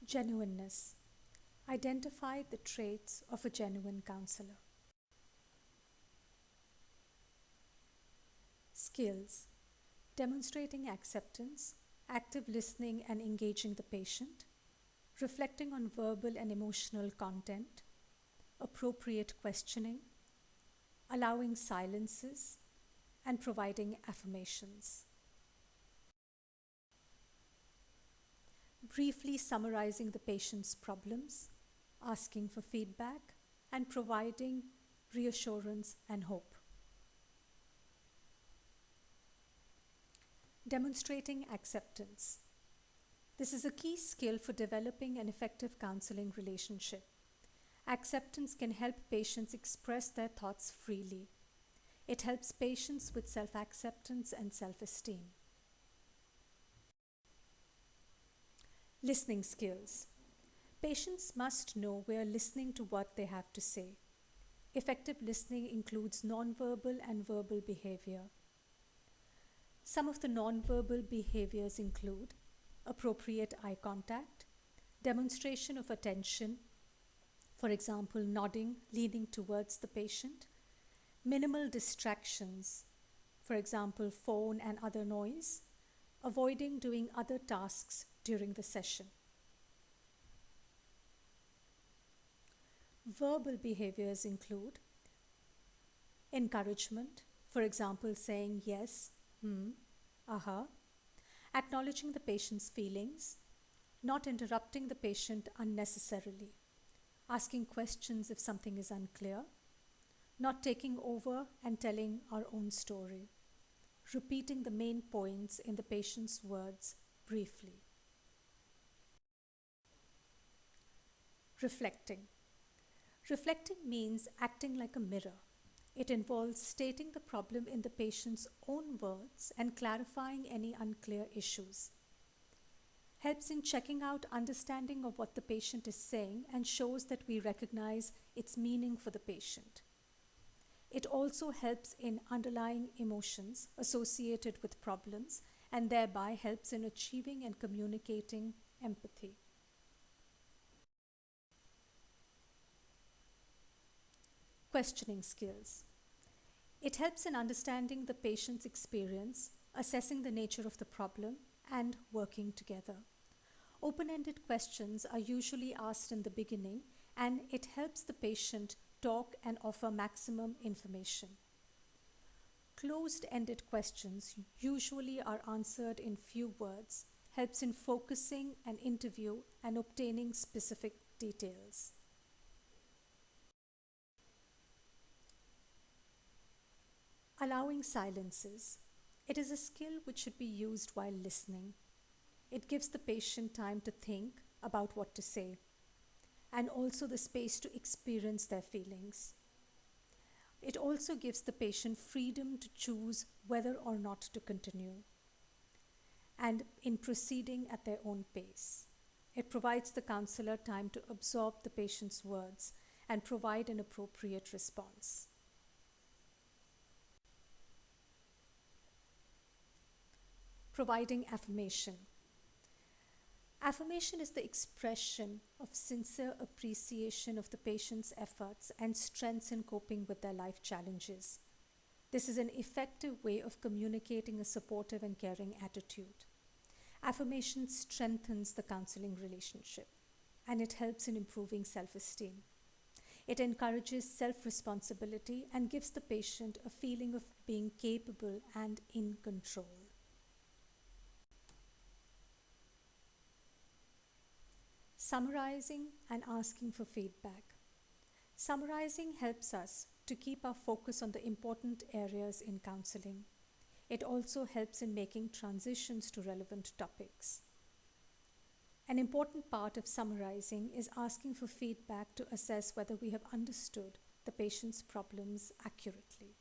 Genuineness. Identify the traits of a genuine counselor. Skills. Demonstrating acceptance, active listening and engaging the patient, reflecting on verbal and emotional content, appropriate questioning, allowing silences, and providing affirmations. Briefly summarizing the patient's problems, asking for feedback, and providing reassurance and hope. Demonstrating acceptance. This is a key skill for developing an effective counseling relationship. Acceptance can help patients express their thoughts freely. It helps patients with self-acceptance and self-esteem. Listening skills. Patients must know we are listening to what they have to say. Effective listening includes nonverbal and verbal behavior. Some of the nonverbal behaviors include appropriate eye contact, demonstration of attention, for example, nodding, leaning towards the patient, minimal distractions, for example, phone and other noise, avoiding doing other tasks during the session. Verbal behaviors include encouragement, for example, saying yes, aha, acknowledging the patient's feelings, not interrupting the patient unnecessarily, asking questions if something is unclear, not taking over and telling our own story, repeating the main points in the patient's words briefly. Reflecting. Reflecting means acting like a mirror. It involves stating the problem in the patient's own words and clarifying any unclear issues. Helps in checking out understanding of what the patient is saying and shows that we recognize its meaning for the patient. It also helps in underlying emotions associated with problems and thereby helps in achieving and communicating empathy. Questioning skills. It helps in understanding the patient's experience, assessing the nature of the problem, and working together. Open-ended questions are usually asked in the beginning, and it helps the patient talk and offer maximum information. Closed-ended questions usually are answered in few words, helps in focusing an interview and obtaining specific details. Allowing silences. It is a skill which should be used while listening. It gives the patient time to think about what to say and also the space to experience their feelings. It also gives the patient freedom to choose whether or not to continue and in proceeding at their own pace. It provides the counselor time to absorb the patient's words and provide an appropriate response. Providing affirmation. Affirmation is the expression of sincere appreciation of the patient's efforts and strengths in coping with their life challenges. This is an effective way of communicating a supportive and caring attitude. Affirmation strengthens the counseling relationship, and it helps in improving self-esteem. It encourages self-responsibility and gives the patient a feeling of being capable and in control. Summarizing and asking for feedback. Summarizing helps us to keep our focus on the important areas in counseling. It also helps in making transitions to relevant topics. An important part of summarizing is asking for feedback to assess whether we have understood the patient's problems accurately.